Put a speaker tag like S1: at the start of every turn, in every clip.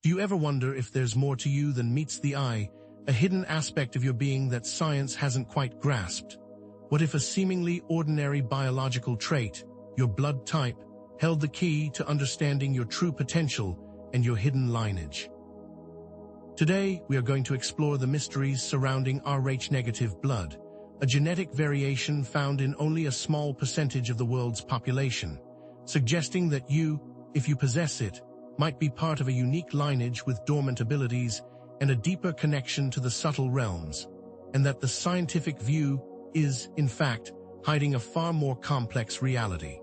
S1: Do you ever wonder if there's more to you than meets the eye, a hidden aspect of your being that science hasn't quite grasped? What if a seemingly ordinary biological trait, your blood type, held the key to understanding your true potential and your hidden lineage? Today, we are going to explore the mysteries surrounding Rh-negative blood, a genetic variation found in only a small percentage of the world's population, suggesting that you, if you possess it, might be part of a unique lineage with dormant abilities and a deeper connection to the subtle realms, and that the scientific view is, in fact, hiding a far more complex reality.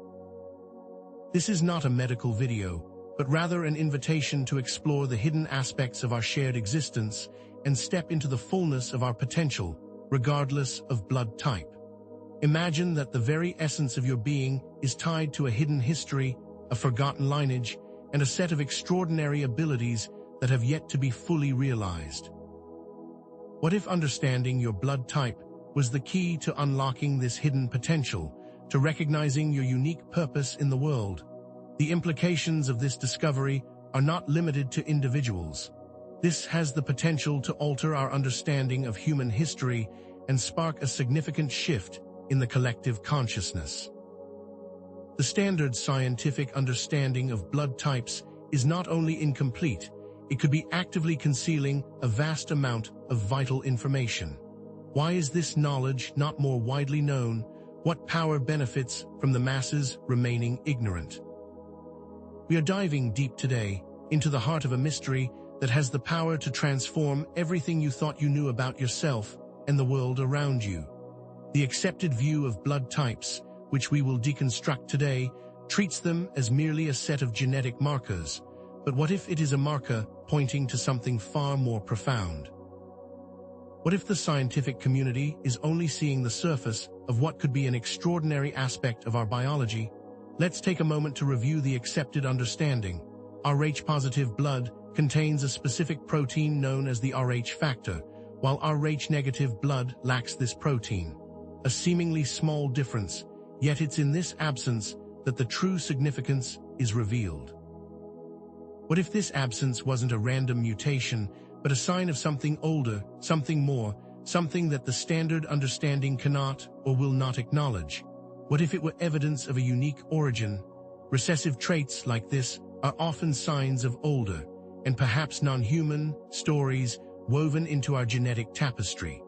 S1: This is not a medical video, but rather an invitation to explore the hidden aspects of our shared existence and step into the fullness of our potential, regardless of blood type. Imagine that the very essence of your being is tied to a hidden history, a forgotten lineage, and a set of extraordinary abilities that have yet to be fully realized. What if understanding your blood type was the key to unlocking this hidden potential, to recognizing your unique purpose in the world? The implications of this discovery are not limited to individuals. This has the potential to alter our understanding of human history and spark a significant shift in the collective consciousness. The standard scientific understanding of blood types is not only incomplete, it could be actively concealing a vast amount of vital information. Why is this knowledge not more widely known? What power benefits from the masses remaining ignorant? We are diving deep today into the heart of a mystery that has the power to transform everything you thought you knew about yourself and the world around you. The accepted view of blood types, which we will deconstruct today, treats them as merely a set of genetic markers. But what if it is a marker pointing to something far more profound? What if the scientific community is only seeing the surface of what could be an extraordinary aspect of our biology? Let's take a moment to review the accepted understanding. Rh-positive blood contains a specific protein known as the Rh factor, while Rh-negative blood lacks this protein. A seemingly small difference, yet it's in this absence that the true significance is revealed. What if this absence wasn't a random mutation, but a sign of something older, something more, something that the standard understanding cannot or will not acknowledge? What if it were evidence of a unique origin? Recessive traits like this are often signs of older, and perhaps non-human, stories woven into our genetic tapestry.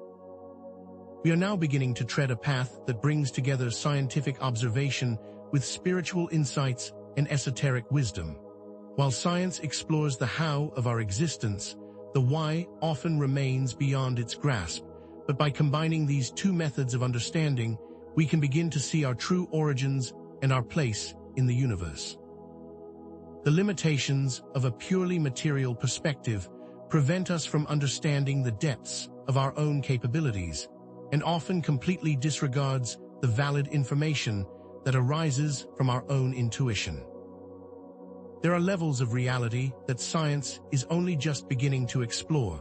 S1: We are now beginning to tread a path that brings together scientific observation with spiritual insights and esoteric wisdom. While science explores the how of our existence, the why often remains beyond its grasp. But by combining these two methods of understanding, we can begin to see our true origins and our place in the universe. The limitations of a purely material perspective prevent us from understanding the depths of our own capabilities, and often completely disregards the valid information that arises from our own intuition. There are levels of reality that science is only just beginning to explore,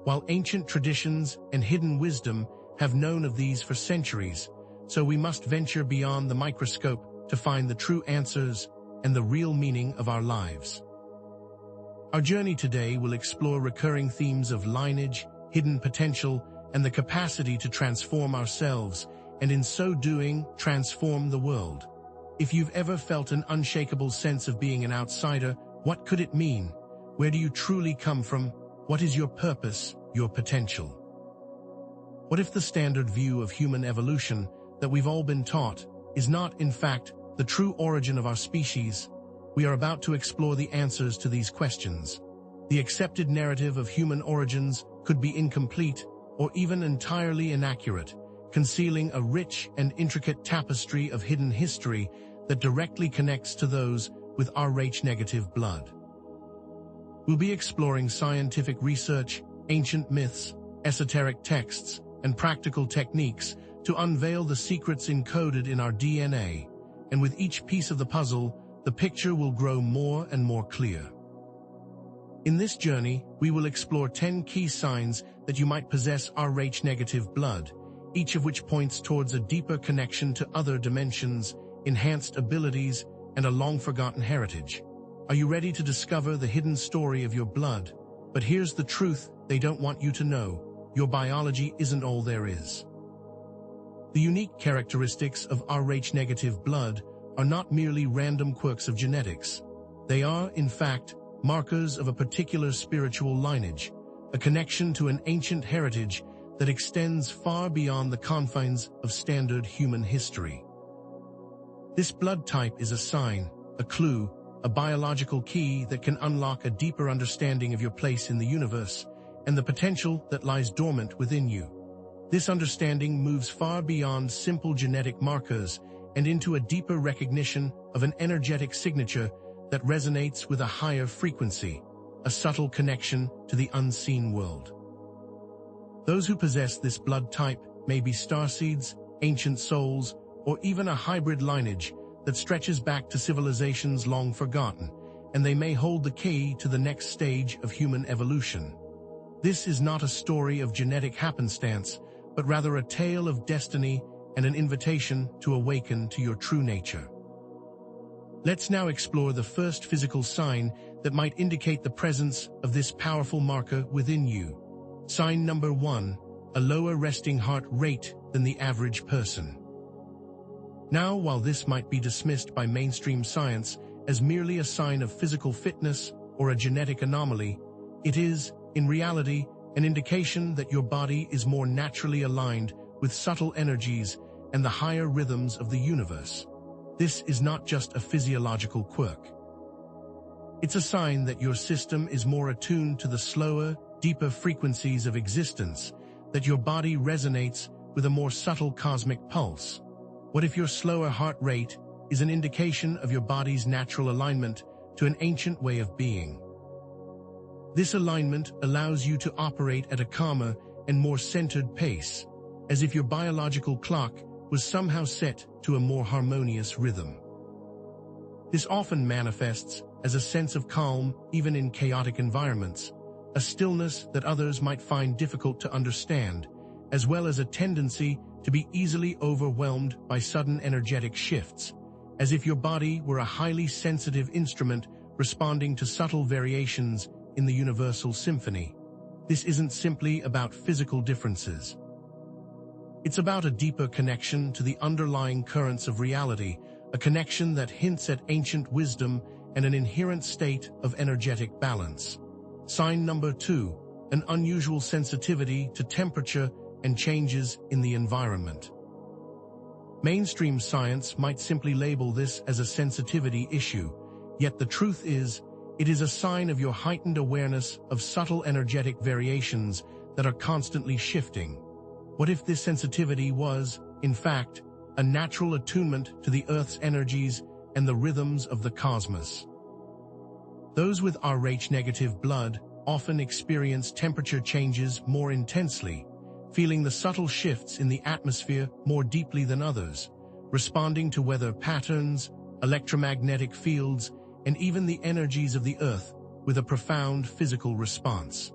S1: while ancient traditions and hidden wisdom have known of these for centuries, so we must venture beyond the microscope to find the true answers and the real meaning of our lives. Our journey today will explore recurring themes of lineage, hidden potential, and the capacity to transform ourselves, and in so doing, transform the world. If you've ever felt an unshakable sense of being an outsider, what could it mean? Where do you truly come from? What is your purpose, your potential? What if the standard view of human evolution that we've all been taught is not, in fact, the true origin of our species? We are about to explore the answers to these questions. The accepted narrative of human origins could be incomplete or even entirely inaccurate, concealing a rich and intricate tapestry of hidden history that directly connects to those with Rh-negative blood. We'll be exploring scientific research, ancient myths, esoteric texts, and practical techniques to unveil the secrets encoded in our DNA, and with each piece of the puzzle, the picture will grow more and more clear. In this journey, we will explore 10 key signs that you might possess Rh-negative blood, each of which points towards a deeper connection to other dimensions, enhanced abilities, and a long-forgotten heritage. Are you ready to discover the hidden story of your blood? But here's the truth they don't want you to know. Your biology isn't all there is. The unique characteristics of Rh-negative blood are not merely random quirks of genetics. They are, in fact, markers of a particular spiritual lineage, a connection to an ancient heritage that extends far beyond the confines of standard human history. This blood type is a sign, a clue, a biological key that can unlock a deeper understanding of your place in the universe and the potential that lies dormant within you. This understanding moves far beyond simple genetic markers and into a deeper recognition of an energetic signature that resonates with a higher frequency, a subtle connection to the unseen world. Those who possess this blood type may be starseeds, ancient souls, or even a hybrid lineage that stretches back to civilizations long forgotten, and they may hold the key to the next stage of human evolution. This is not a story of genetic happenstance, but rather a tale of destiny and an invitation to awaken to your true nature. Let's now explore the first physical sign that might indicate the presence of this powerful marker within you. Sign number 1, a lower resting heart rate than the average person. Now, while this might be dismissed by mainstream science as merely a sign of physical fitness or a genetic anomaly, it is, in reality, an indication that your body is more naturally aligned with subtle energies and the higher rhythms of the universe. This is not just a physiological quirk. It's a sign that your system is more attuned to the slower, deeper frequencies of existence, that your body resonates with a more subtle cosmic pulse. What if your slower heart rate is an indication of your body's natural alignment to an ancient way of being? This alignment allows you to operate at a calmer and more centered pace, as if your biological clock was somehow set to a more harmonious rhythm. This often manifests as a sense of calm even in chaotic environments, a stillness that others might find difficult to understand, as well as a tendency to be easily overwhelmed by sudden energetic shifts, as if your body were a highly sensitive instrument responding to subtle variations in the universal symphony. This isn't simply about physical differences. It's about a deeper connection to the underlying currents of reality, a connection that hints at ancient wisdom and an inherent state of energetic balance. Sign number 2, an unusual sensitivity to temperature and changes in the environment. Mainstream science might simply label this as a sensitivity issue, yet the truth is, it is a sign of your heightened awareness of subtle energetic variations that are constantly shifting. What if this sensitivity was, in fact, a natural attunement to the Earth's energies and the rhythms of the cosmos? Those with Rh-negative blood often experience temperature changes more intensely, feeling the subtle shifts in the atmosphere more deeply than others, responding to weather patterns, electromagnetic fields, and even the energies of the Earth with a profound physical response.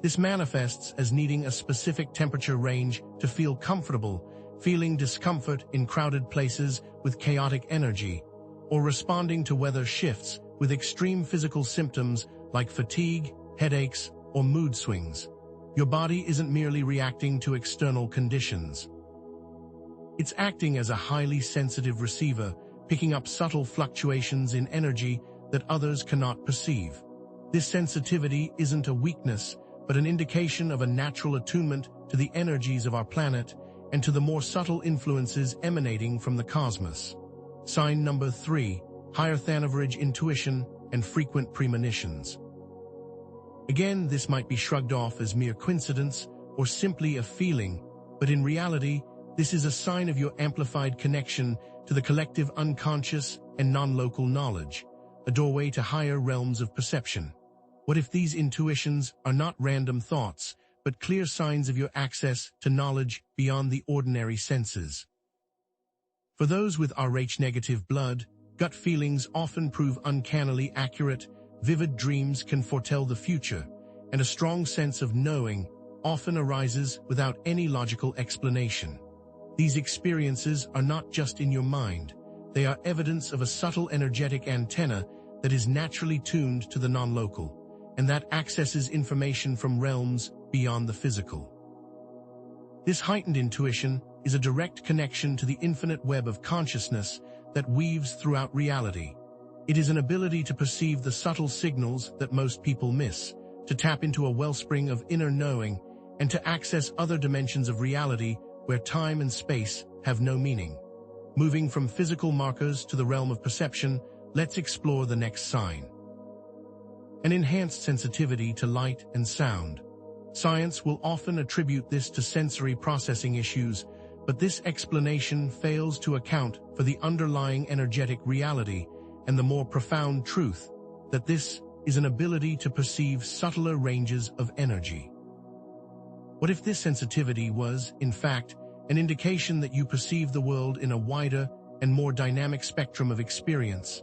S1: This manifests as needing a specific temperature range to feel comfortable, feeling discomfort in crowded places with chaotic energy, or responding to weather shifts with extreme physical symptoms like fatigue, headaches, or mood swings. Your body isn't merely reacting to external conditions. It's acting as a highly sensitive receiver, picking up subtle fluctuations in energy that others cannot perceive. This sensitivity isn't a weakness, but an indication of a natural attunement to the energies of our planet and to the more subtle influences emanating from the cosmos. Sign number 3, higher than average intuition and frequent premonitions. Again, this might be shrugged off as mere coincidence or simply a feeling, but in reality, this is a sign of your amplified connection to the collective unconscious and non-local knowledge, a doorway to higher realms of perception. What if these intuitions are not random thoughts, but clear signs of your access to knowledge beyond the ordinary senses? For those with Rh-negative blood, gut feelings often prove uncannily accurate, vivid dreams can foretell the future, and a strong sense of knowing often arises without any logical explanation. These experiences are not just in your mind, they are evidence of a subtle energetic antenna that is naturally tuned to the non-local, and that accesses information from realms beyond the physical. This heightened intuition is a direct connection to the infinite web of consciousness that weaves throughout reality. It is an ability to perceive the subtle signals that most people miss, to tap into a wellspring of inner knowing, and to access other dimensions of reality where time and space have no meaning. Moving from physical markers to the realm of perception, let's explore the next sign. An enhanced sensitivity to light and sound. Science will often attribute this to sensory processing issues, but this explanation fails to account for the underlying energetic reality and the more profound truth that this is an ability to perceive subtler ranges of energy. What if this sensitivity was, in fact, an indication that you perceive the world in a wider and more dynamic spectrum of experience?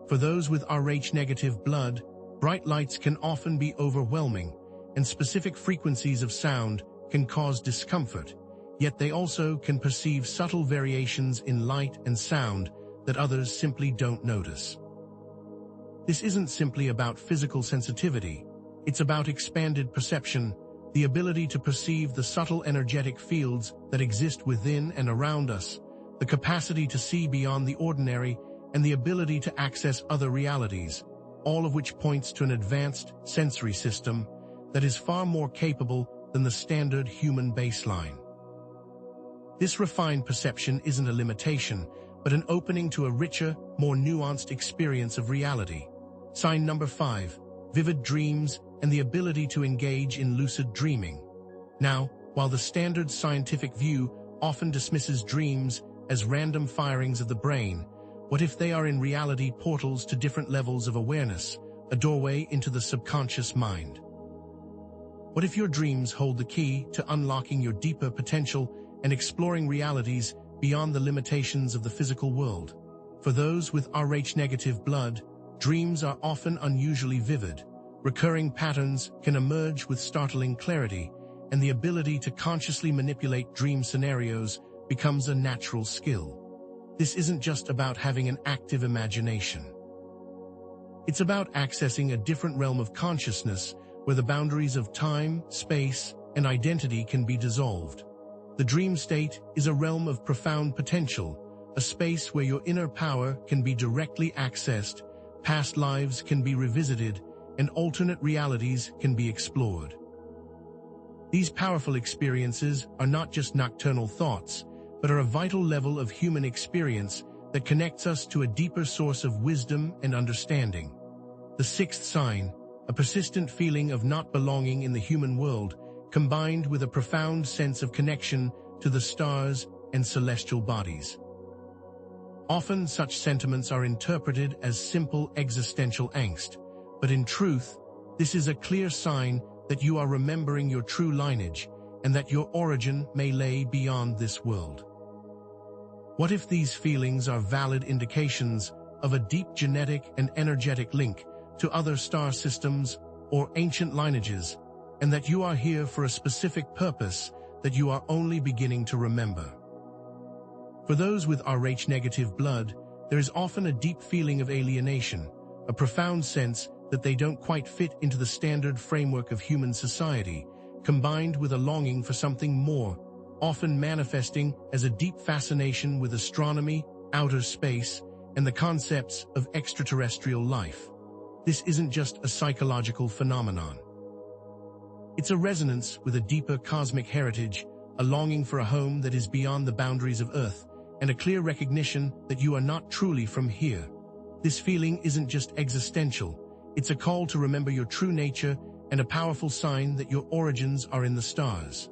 S1: For those with Rh-negative blood, bright lights can often be overwhelming, and specific frequencies of sound can cause discomfort, yet they also can perceive subtle variations in light and sound that others simply don't notice. This isn't simply about physical sensitivity, it's about expanded perception, the ability to perceive the subtle energetic fields that exist within and around us, the capacity to see beyond the ordinary, and the ability to access other realities, all of which points to an advanced sensory system that is far more capable than the standard human baseline. This refined perception isn't a limitation, but an opening to a richer, more nuanced experience of reality. Sign number 5, vivid dreams and the ability to engage in lucid dreaming. Now, while the standard scientific view often dismisses dreams as random firings of the brain, what if they are in reality portals to different levels of awareness, a doorway into the subconscious mind? What if your dreams hold the key to unlocking your deeper potential and exploring realities beyond the limitations of the physical world? For those with Rh-negative blood, dreams are often unusually vivid. Recurring patterns can emerge with startling clarity, and the ability to consciously manipulate dream scenarios becomes a natural skill. This isn't just about having an active imagination. It's about accessing a different realm of consciousness where the boundaries of time, space, and identity can be dissolved. The dream state is a realm of profound potential, a space where your inner power can be directly accessed, past lives can be revisited, and alternate realities can be explored. These powerful experiences are not just nocturnal thoughts, but are a vital level of human experience that connects us to a deeper source of wisdom and understanding. The sixth sign, a persistent feeling of not belonging in the human world, combined with a profound sense of connection to the stars and celestial bodies. Often such sentiments are interpreted as simple existential angst, but in truth, this is a clear sign that you are remembering your true lineage and that your origin may lay beyond this world. What if these feelings are valid indications of a deep genetic and energetic link to other star systems or ancient lineages, and that you are here for a specific purpose that you are only beginning to remember? For those with Rh-negative blood, there is often a deep feeling of alienation, a profound sense that they don't quite fit into the standard framework of human society, combined with a longing for something more, often manifesting as a deep fascination with astronomy, outer space, and the concepts of extraterrestrial life. This isn't just a psychological phenomenon. It's a resonance with a deeper cosmic heritage, a longing for a home that is beyond the boundaries of Earth, and a clear recognition that you are not truly from here. This feeling isn't just existential, it's a call to remember your true nature and a powerful sign that your origins are in the stars.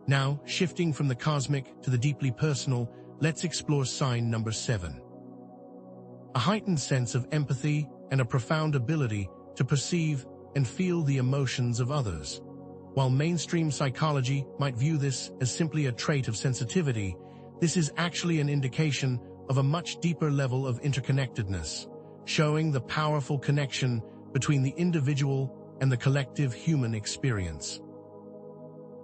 S1: Now, shifting from the cosmic to the deeply personal, let's explore sign number 7. A heightened sense of empathy and a profound ability to perceive and feel the emotions of others. While mainstream psychology might view this as simply a trait of sensitivity, this is actually an indication of a much deeper level of interconnectedness, showing the powerful connection between the individual and the collective human experience.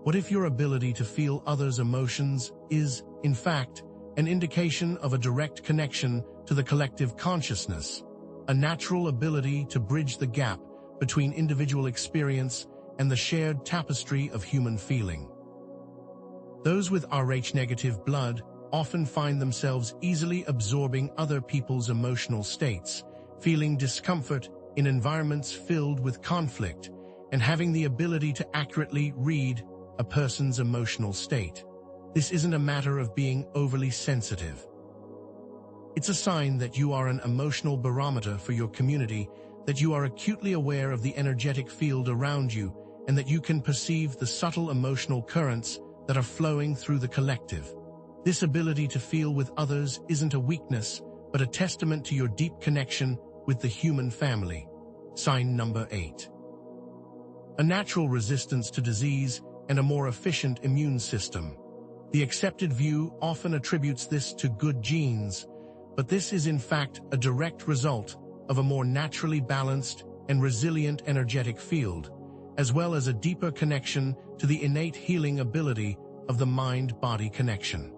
S1: What if your ability to feel others' emotions is, in fact, an indication of a direct connection to the collective consciousness? a natural ability to bridge the gap between individual experience and the shared tapestry of human feeling. Those with Rh-negative blood often find themselves easily absorbing other people's emotional states, feeling discomfort in environments filled with conflict, and having the ability to accurately read a person's emotional state. This isn't a matter of being overly sensitive. It's a sign that you are an emotional barometer for your community, that you are acutely aware of the energetic field around you, and that you can perceive the subtle emotional currents that are flowing through the collective. This ability to feel with others isn't a weakness, but a testament to your deep connection with the human family. Sign number 8. A natural resistance to disease and a more efficient immune system. The accepted view often attributes this to good genes, but this is in fact a direct result of a more naturally balanced and resilient energetic field, as well as a deeper connection to the innate healing ability of the mind-body connection.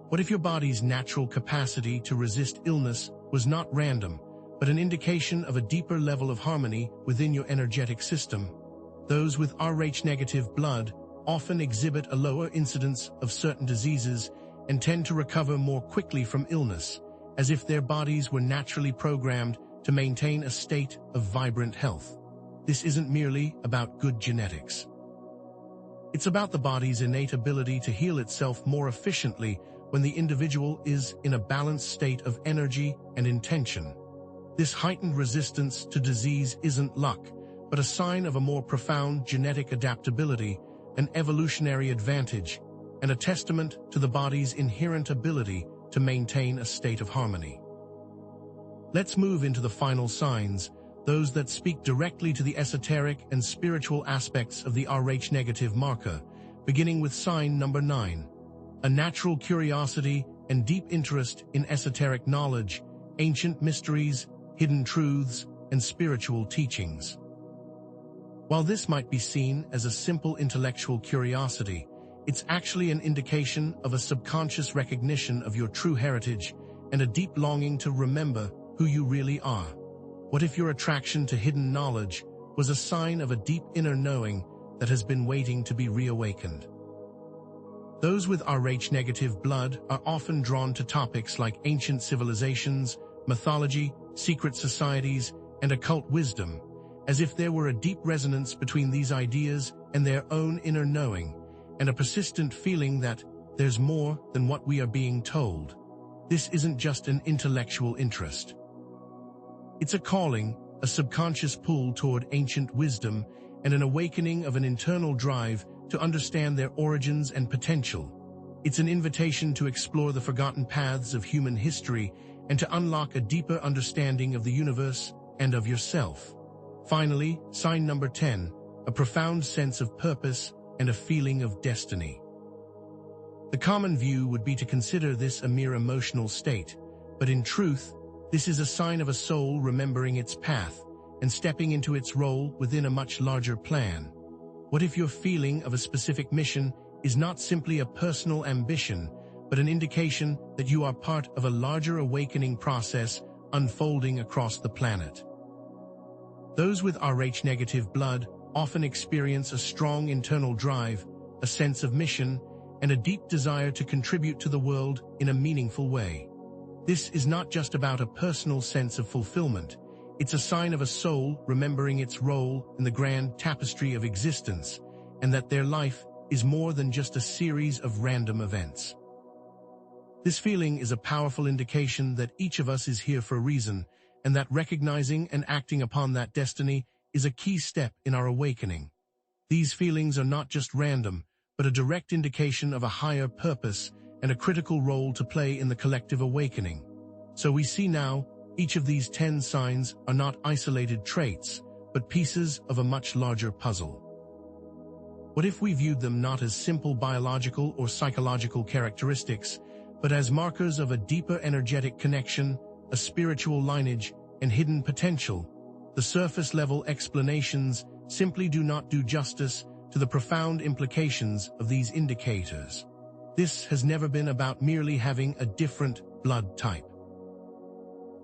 S1: What if your body's natural capacity to resist illness was not random, but an indication of a deeper level of harmony within your energetic system? Those with Rh-negative blood often exhibit a lower incidence of certain diseases and tend to recover more quickly from illness, as if their bodies were naturally programmed to maintain a state of vibrant health. This isn't merely about good genetics. It's about the body's innate ability to heal itself more efficiently when the individual is in a balanced state of energy and intention. This heightened resistance to disease isn't luck, but a sign of a more profound genetic adaptability, an evolutionary advantage, and a testament to the body's inherent ability to maintain a state of harmony. Let's move into the final signs, those that speak directly to the esoteric and spiritual aspects of the Rh-negative marker, beginning with sign number 9, a natural curiosity and deep interest in esoteric knowledge, ancient mysteries, hidden truths, and spiritual teachings. While this might be seen as a simple intellectual curiosity, it's actually an indication of a subconscious recognition of your true heritage and a deep longing to remember who you really are. What if your attraction to hidden knowledge was a sign of a deep inner knowing that has been waiting to be reawakened? Those with Rh-negative blood are often drawn to topics like ancient civilizations, mythology, secret societies, and occult wisdom, as if there were a deep resonance between these ideas and their own inner knowing, and a persistent feeling that there's more than what we are being told. This isn't just an intellectual interest. It's a calling, a subconscious pull toward ancient wisdom, and an awakening of an internal drive to understand their origins and potential. It's an invitation to explore the forgotten paths of human history and to unlock a deeper understanding of the universe and of yourself. Finally, sign number 10, a profound sense of purpose and a feeling of destiny. The common view would be to consider this a mere emotional state, but in truth, this is a sign of a soul remembering its path and stepping into its role within a much larger plan. What if your feeling of a specific mission is not simply a personal ambition, but an indication that you are part of a larger awakening process unfolding across the planet? Those with Rh-negative blood often experience a strong internal drive, a sense of mission, and a deep desire to contribute to the world in a meaningful way. This is not just about a personal sense of fulfillment. It's a sign of a soul remembering its role in the grand tapestry of existence, and that their life is more than just a series of random events. This feeling is a powerful indication that each of us is here for a reason, and that recognizing and acting upon that destiny is a key step in our awakening. These feelings are not just random, but a direct indication of a higher purpose and a critical role to play in the collective awakening. So we see now, each of these 10 signs are not isolated traits, but pieces of a much larger puzzle. What if we viewed them not as simple biological or psychological characteristics, but as markers of a deeper energetic connection, a spiritual lineage, and hidden potential? The surface-level explanations simply do not do justice to the profound implications of these indicators. This has never been about merely having a different blood type.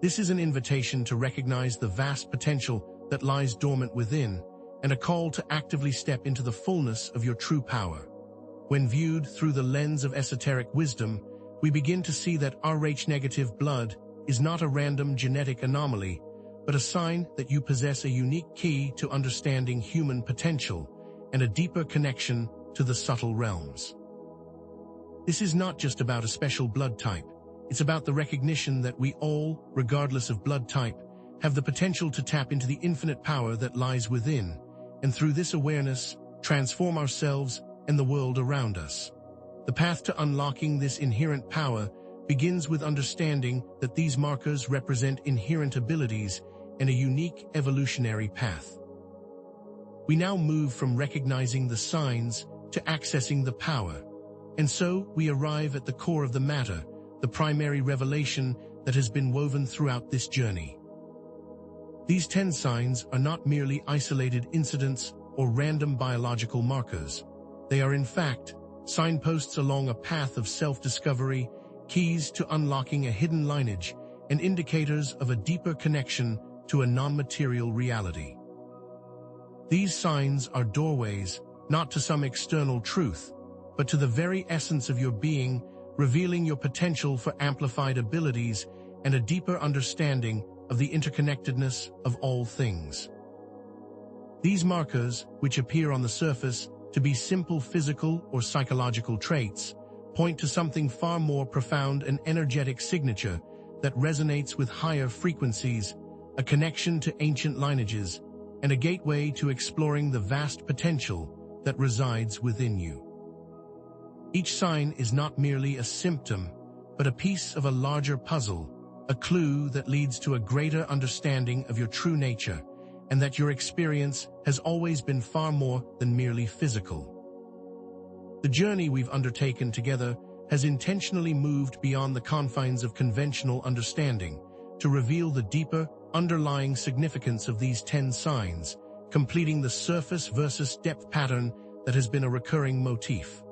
S1: This is an invitation to recognize the vast potential that lies dormant within, and a call to actively step into the fullness of your true power. When viewed through the lens of esoteric wisdom, we begin to see that Rh-negative blood is not a random genetic anomaly, but a sign that you possess a unique key to understanding human potential and a deeper connection to the subtle realms. This is not just about a special blood type. It's about the recognition that we all, regardless of blood type, have the potential to tap into the infinite power that lies within, and through this awareness, transform ourselves and the world around us. The path to unlocking this inherent power begins with understanding that these markers represent inherent abilities and a unique evolutionary path. We now move from recognizing the signs to accessing the power, and so we arrive at the core of the matter, the primary revelation that has been woven throughout this journey. These 10 signs are not merely isolated incidents or random biological markers. They are, in fact, signposts along a path of self-discovery, keys to unlocking a hidden lineage, and indicators of a deeper connection to a non-material reality. These signs are doorways, not to some external truth, but to the very essence of your being, revealing your potential for amplified abilities and a deeper understanding of the interconnectedness of all things. These markers, which appear on the surface to be simple physical or psychological traits, point to something far more profound, an energetic signature that resonates with higher frequencies, a connection to ancient lineages, and a gateway to exploring the vast potential that resides within you. Each sign is not merely a symptom, but a piece of a larger puzzle, a clue that leads to a greater understanding of your true nature, and that your experience has always been far more than merely physical. The journey we've undertaken together has intentionally moved beyond the confines of conventional understanding to reveal the deeper, underlying significance of these 10 signs, completing the surface versus depth pattern that has been a recurring motif.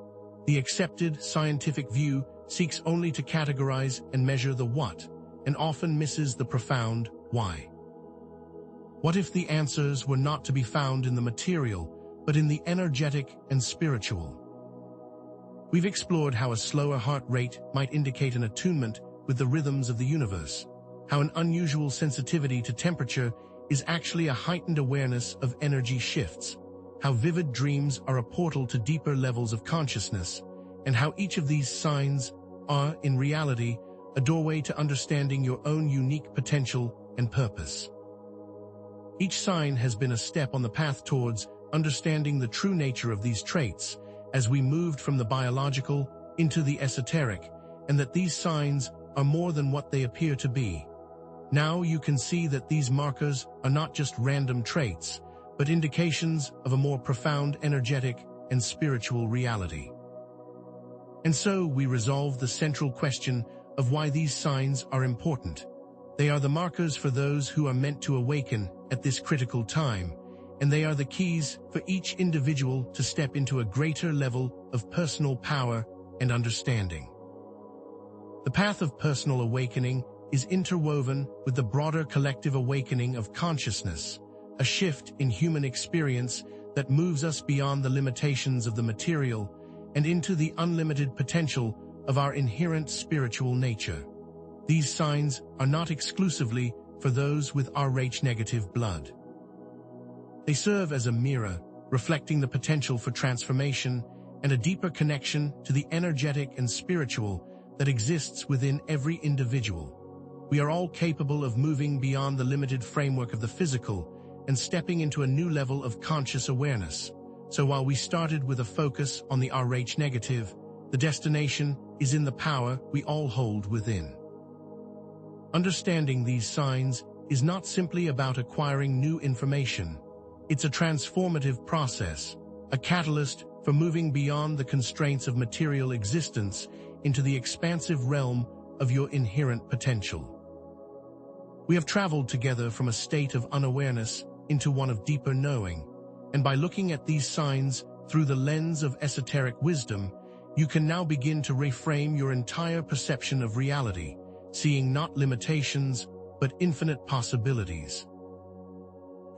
S1: The accepted scientific view seeks only to categorize and measure the what, and often misses the profound why. What if the answers were not to be found in the material, but in the energetic and spiritual? We've explored how a slower heart rate might indicate an attunement with the rhythms of the universe, how an unusual sensitivity to temperature is actually a heightened awareness of energy shifts, how vivid dreams are a portal to deeper levels of consciousness, and how each of these signs are, in reality, a doorway to understanding your own unique potential and purpose. Each sign has been a step on the path towards understanding the true nature of these traits as we moved from the biological into the esoteric, and that these signs are more than what they appear to be. Now you can see that these markers are not just random traits, but indications of a more profound energetic and spiritual reality. And so we resolve the central question of why these signs are important. They are the markers for those who are meant to awaken at this critical time, and they are the keys for each individual to step into a greater level of personal power and understanding. The path of personal awakening is interwoven with the broader collective awakening of consciousness, a shift in human experience that moves us beyond the limitations of the material and into the unlimited potential of our inherent spiritual nature. These signs are not exclusively for those with Rh-negative blood. They serve as a mirror, reflecting the potential for transformation and a deeper connection to the energetic and spiritual that exists within every individual. We are all capable of moving beyond the limited framework of the physical and stepping into a new level of conscious awareness. So while we started with a focus on the Rh-negative, the destination is in the power we all hold within. Understanding these signs is not simply about acquiring new information. It's a transformative process, a catalyst for moving beyond the constraints of material existence into the expansive realm of your inherent potential. We have traveled together from a state of unawareness into one of deeper knowing, and by looking at these signs through the lens of esoteric wisdom, you can now begin to reframe your entire perception of reality, seeing not limitations, but infinite possibilities.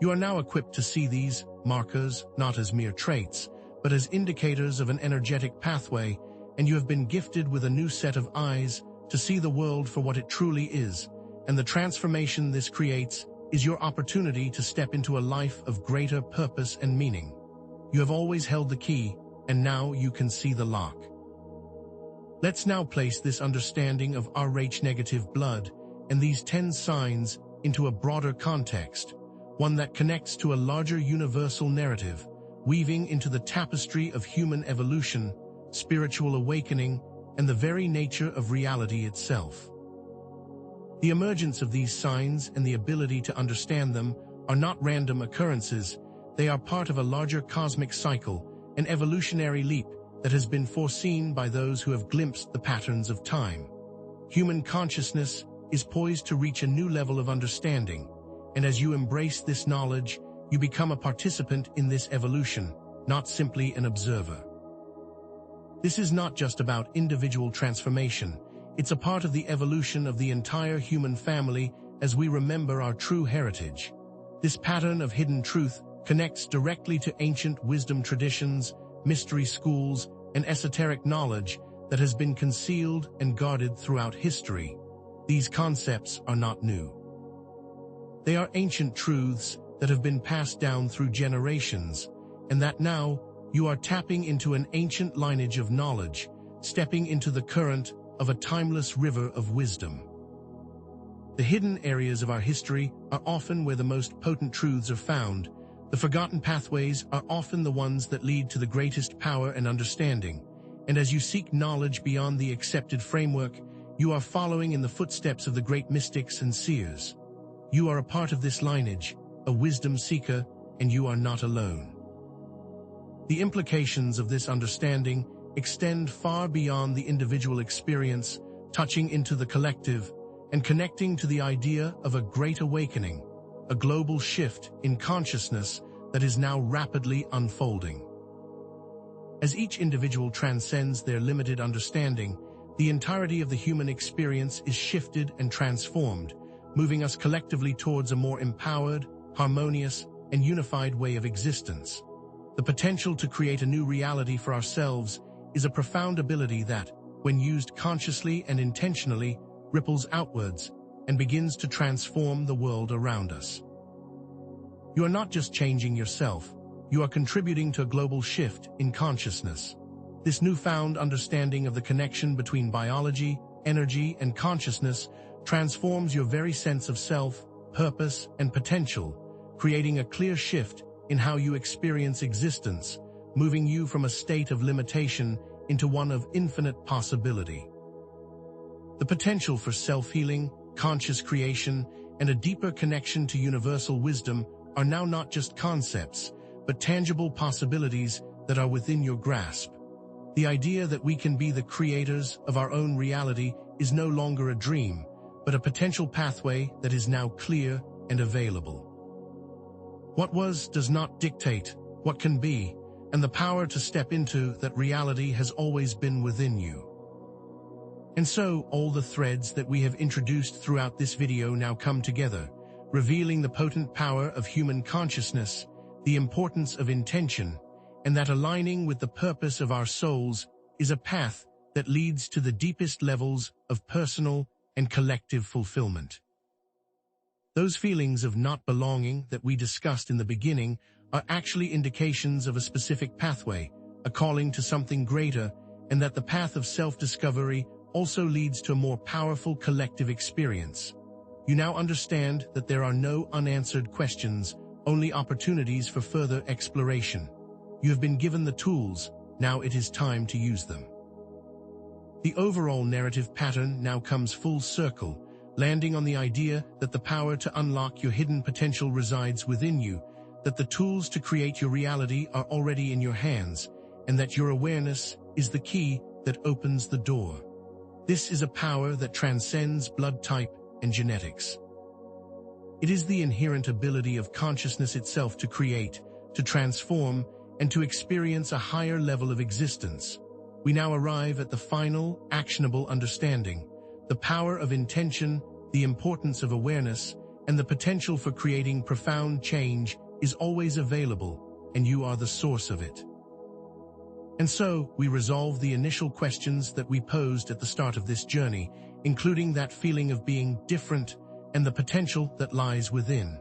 S1: You are now equipped to see these markers not as mere traits, but as indicators of an energetic pathway, and you have been gifted with a new set of eyes to see the world for what it truly is, and the transformation this creates is your opportunity to step into a life of greater purpose and meaning. You have always held the key, and now you can see the lock. Let's now place this understanding of Rh negative blood and these 10 signs into a broader context, one that connects to a larger universal narrative, weaving into the tapestry of human evolution, spiritual awakening, and the very nature of reality itself. The emergence of these signs and the ability to understand them are not random occurrences. They are part of a larger cosmic cycle, an evolutionary leap that has been foreseen by those who have glimpsed the patterns of time. Human consciousness is poised to reach a new level of understanding, and as you embrace this knowledge, you become a participant in this evolution, not simply an observer. This is not just about individual transformation. It's a part of the evolution of the entire human family as we remember our true heritage. This pattern of hidden truth connects directly to ancient wisdom traditions, mystery schools, and esoteric knowledge that has been concealed and guarded throughout history. These concepts are not new. They are ancient truths that have been passed down through generations, and that now you are tapping into an ancient lineage of knowledge, stepping into the current of a timeless river of wisdom. The hidden areas of our history are often where the most potent truths are found. The forgotten pathways are often the ones that lead to the greatest power and understanding. And as you seek knowledge beyond the accepted framework, you are following in the footsteps of the great mystics and seers. You are a part of this lineage, a wisdom seeker, and you are not alone. The implications of this understanding extend far beyond the individual experience, touching into the collective and connecting to the idea of a great awakening, a global shift in consciousness that is now rapidly unfolding. As each individual transcends their limited understanding, the entirety of the human experience is shifted and transformed, moving us collectively towards a more empowered, harmonious, and unified way of existence. The potential to create a new reality for ourselves is a profound ability that, when used consciously and intentionally, ripples outwards and begins to transform the world around us. You are not just changing yourself, you are contributing to a global shift in consciousness. This newfound understanding of the connection between biology, energy, and consciousness transforms your very sense of self, purpose, and potential, creating a clear shift in how you experience existence, moving you from a state of limitation into one of infinite possibility. The potential for self-healing, conscious creation, and a deeper connection to universal wisdom are now not just concepts, but tangible possibilities that are within your grasp. The idea that we can be the creators of our own reality is no longer a dream, but a potential pathway that is now clear and available. What was does not dictate what can be, and the power to step into that reality has always been within you. And so, all the threads that we have introduced throughout this video now come together, revealing the potent power of human consciousness, the importance of intention, and that aligning with the purpose of our souls is a path that leads to the deepest levels of personal and collective fulfillment. Those feelings of not belonging that we discussed in the beginning are actually indications of a specific pathway, a calling to something greater, and that the path of self-discovery also leads to a more powerful collective experience. You now understand that there are no unanswered questions, only opportunities for further exploration. You have been given the tools, now it is time to use them. The overall narrative pattern now comes full circle, landing on the idea that the power to unlock your hidden potential resides within you, that the tools to create your reality are already in your hands, and that your awareness is the key that opens the door. This is a power that transcends blood type and genetics. It is the inherent ability of consciousness itself to create, to transform, and to experience a higher level of existence. We now arrive at the final, actionable understanding. The power of intention the importance of awareness, and the potential for creating profound change is always available, and you are the source of it. And so, we resolve the initial questions that we posed at the start of this journey, including that feeling of being different and the potential that lies within.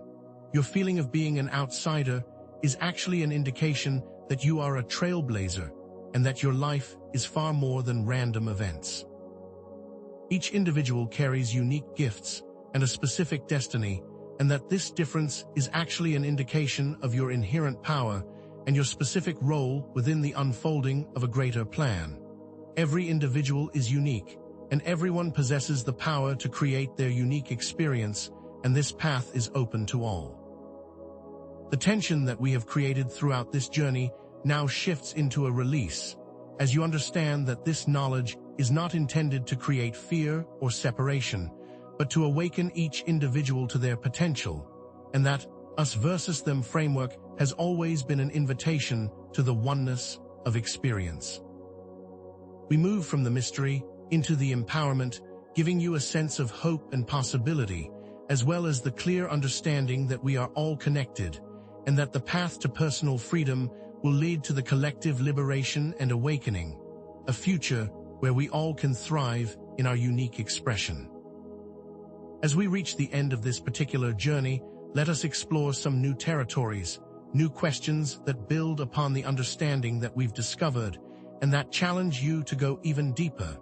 S1: Your feeling of being an outsider is actually an indication that you are a trailblazer and that your life is far more than random events. Each individual carries unique gifts and a specific destiny, and that this difference is actually an indication of your inherent power and your specific role within the unfolding of a greater plan. Every individual is unique, and everyone possesses the power to create their unique experience, and this path is open to all. The tension that we have created throughout this journey now shifts into a release, as you understand that this knowledge is not intended to create fear or separation, but to awaken each individual to their potential, and that us versus them framework has always been an invitation to the oneness of experience. We move from the mystery into the empowerment, giving you a sense of hope and possibility, as well as the clear understanding that we are all connected, and that the path to personal freedom will lead to the collective liberation and awakening, a future where we all can thrive in our unique expression. As we reach the end of this particular journey, let us explore some new territories, new questions that build upon the understanding that we've discovered, and that challenge you to go even deeper.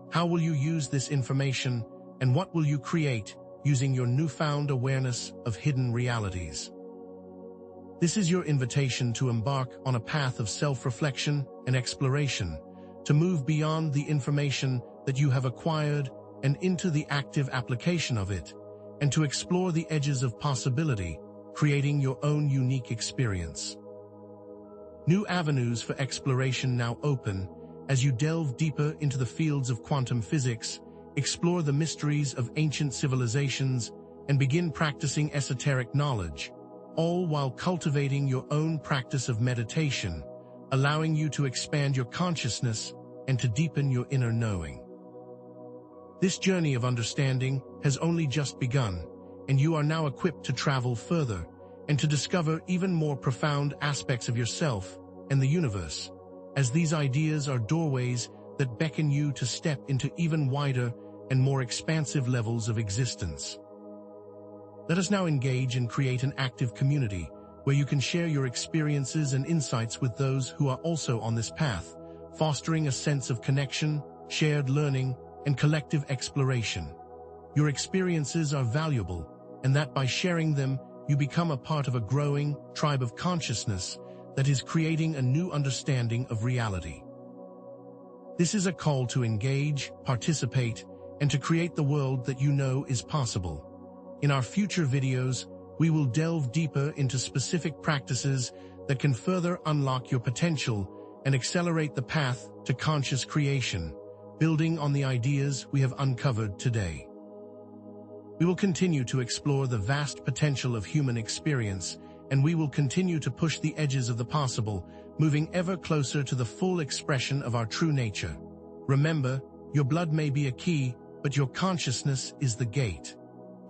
S1: How will you use this information, and what will you create using your newfound awareness of hidden realities? This is your invitation to embark on a path of self-reflection and exploration, to move beyond the information that you have acquired and into the active application of it, and to explore the edges of possibility, creating your own unique experience. New avenues for exploration now open as you delve deeper into the fields of quantum physics, explore the mysteries of ancient civilizations, and begin practicing esoteric knowledge, all while cultivating your own practice of meditation, allowing you to expand your consciousness and to deepen your inner knowing. This journey of understanding has only just begun, and you are now equipped to travel further and to discover even more profound aspects of yourself and the universe, as these ideas are doorways that beckon you to step into even wider and more expansive levels of existence. Let us now engage and create an active community where you can share your experiences and insights with those who are also on this path, fostering a sense of connection, shared learning, and collective exploration. Your experiences are valuable, and that by sharing them, you become a part of a growing tribe of consciousness that is creating a new understanding of reality. This is a call to engage, participate, and to create the world that you know is possible. In our future videos, we will delve deeper into specific practices that can further unlock your potential and accelerate the path to conscious creation, building on the ideas we have uncovered today. We will continue to explore the vast potential of human experience, and we will continue to push the edges of the possible, moving ever closer to the full expression of our true nature. Remember, your blood may be a key, but your consciousness is the gate.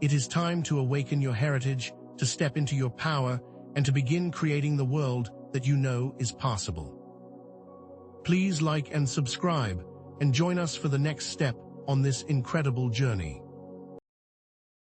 S1: It is time to awaken your heritage, to step into your power, and to begin creating the world that you know is possible. Please like and subscribe, and join us for the next step on this incredible journey.